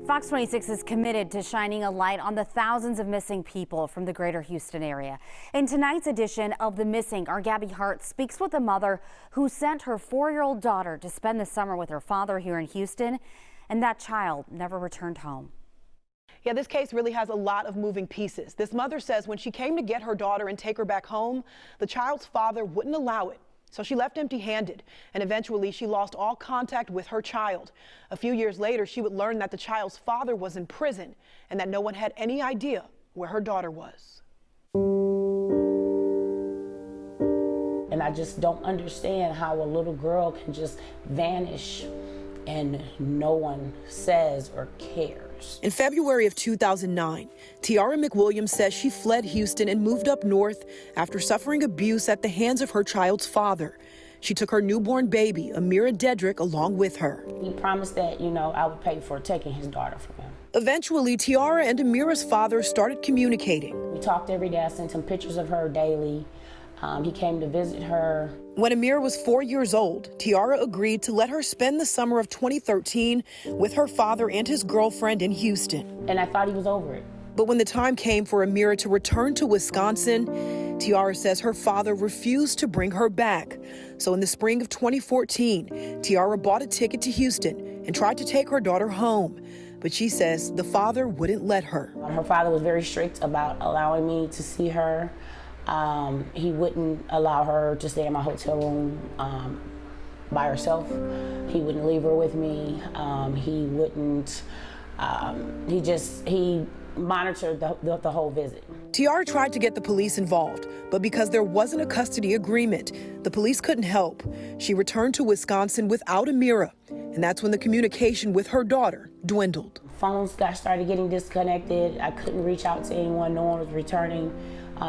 Fox 26 is committed to shining a light on the thousands of missing people from the greater Houston area. In tonight's edition of The Missing, our Gabby Hart speaks with a mother who sent her 4-year-old daughter to spend the summer with her father here in Houston, and that child never returned home. Yeah, this case really has a lot of moving pieces. This mother says when she came to get her daughter and take her back home, the child's father wouldn't allow it. So she left empty-handed, and eventually she lost all contact with her child. A few years later, she would learn that the child's father was in prison and that no one had any idea where her daughter was. And I just don't understand how a little girl can just vanish and no one says or cares. In February of 2009, Tiara McWilliams says she fled Houston and moved up north after suffering abuse at the hands of her child's father. She took her newborn baby, Amira Dedrick, along with her. He promised that, I would pay for taking his daughter from him. Eventually, Tiara and Amira's father started communicating. We talked every day. I sent him pictures of her daily. He came to visit her. When Amira was 4 years old, Tiara agreed to let her spend the summer of 2013 with her father and his girlfriend in Houston. And I thought he was over it. But when the time came for Amira to return to Wisconsin, Tiara says her father refused to bring her back. So in the spring of 2014, Tiara bought a ticket to Houston and tried to take her daughter home. But she says the father wouldn't let her. Her father was very strict about allowing me to see her. He wouldn't allow her to stay in my hotel room by herself. He wouldn't leave her with me. He wouldn't, he monitored the whole visit. Tiara tried to get the police involved, but because there wasn't a custody agreement, the police couldn't help. She returned to Wisconsin without Amira, and that's when the communication with her daughter dwindled. Phones started getting disconnected. I couldn't reach out to anyone. No one was returning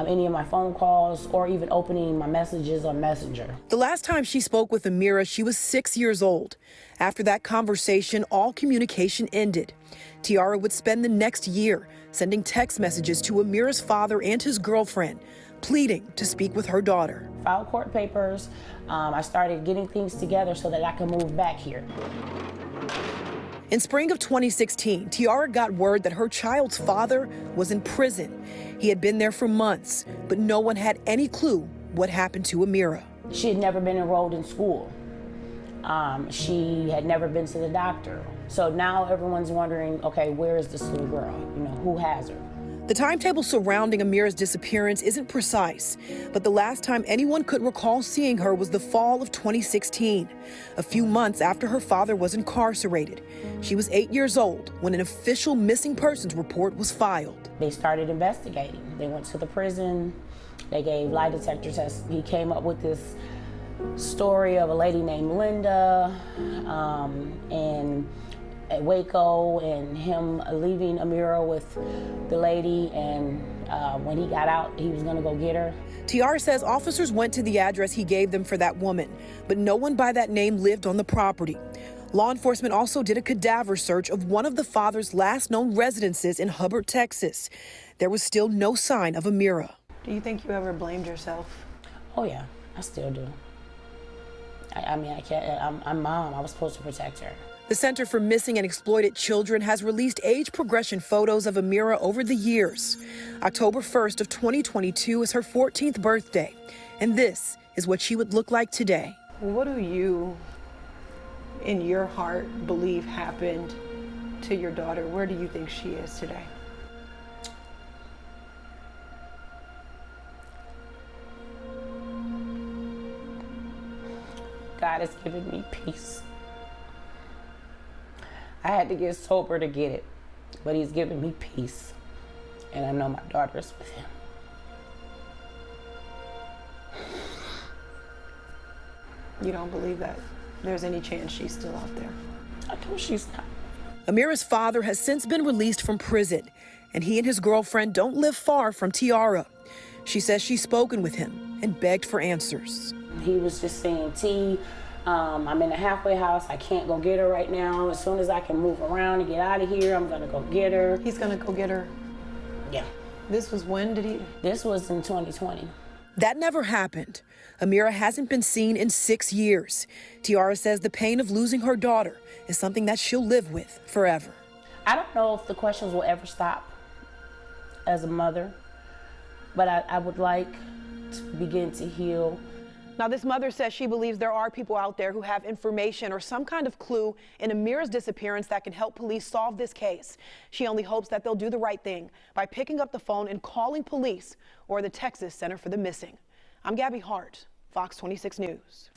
any of my phone calls or even opening my messages on Messenger. The last time she spoke with Amira, she was 6 years old. After that conversation, all communication ended. Tiara would spend the next year sending text messages to Amira's father and his girlfriend, pleading to speak with her daughter. Filed court papers. I started getting things together so that I could move back here. In spring of 2016, Tiara got word that her child's father was in prison. He had been there for months, but no one had any clue what happened to Amira. She had never been enrolled in school. She had never been to the doctor. So now everyone's wondering, okay, where is this little girl? Who has her? The timetable surrounding Amira's disappearance isn't precise, but the last time anyone could recall seeing her was the fall of 2016, a few months after her father was incarcerated. She was 8 years old when an official missing persons report was filed. They started investigating. They went to the prison. They gave lie detector tests. He came up with this story of a lady named Linda and at Waco, and him leaving Amira with the lady, and when he got out, he was gonna go get her. Tiara says officers went to the address he gave them for that woman, but no one by that name lived on the property. Law enforcement also did a cadaver search of one of the father's last known residences in Hubbard, Texas. There was still no sign of Amira. Do you think you ever blamed yourself? Oh yeah, I still do. I mean, I can't, I'm mom, I was supposed to protect her. The Center for Missing and Exploited Children has released age progression photos of Amira over the years. October 1st of 2022 is her 14th birthday, and this is what she would look like today. What do you, in your heart, believe happened to your daughter? Where do you think she is today? God has given me peace. I had to get sober to get it, but he's given me peace, and I know my daughter's with him. You don't believe that there's any chance she's still out there? I know she's not. Amira's father has since been released from prison, and he and his girlfriend don't live far from Tiara. She says she's spoken with him and begged for answers. He was just saying, T, I'm in a halfway house. I can't go get her right now. As soon as I can move around and get out of here, I'm gonna go get her. He's gonna go get her? Yeah. This was when did he? This was in 2020. That never happened. Amira hasn't been seen in 6 years. Tiara says the pain of losing her daughter is something that she'll live with forever. I don't know if the questions will ever stop as a mother, but I would like to begin to heal. Now, this mother says she believes there are people out there who have information or some kind of clue in Amira's disappearance that can help police solve this case. She only hopes that they'll do the right thing by picking up the phone and calling police or the Texas Center for the Missing. I'm Gabby Hart, Fox 26 News.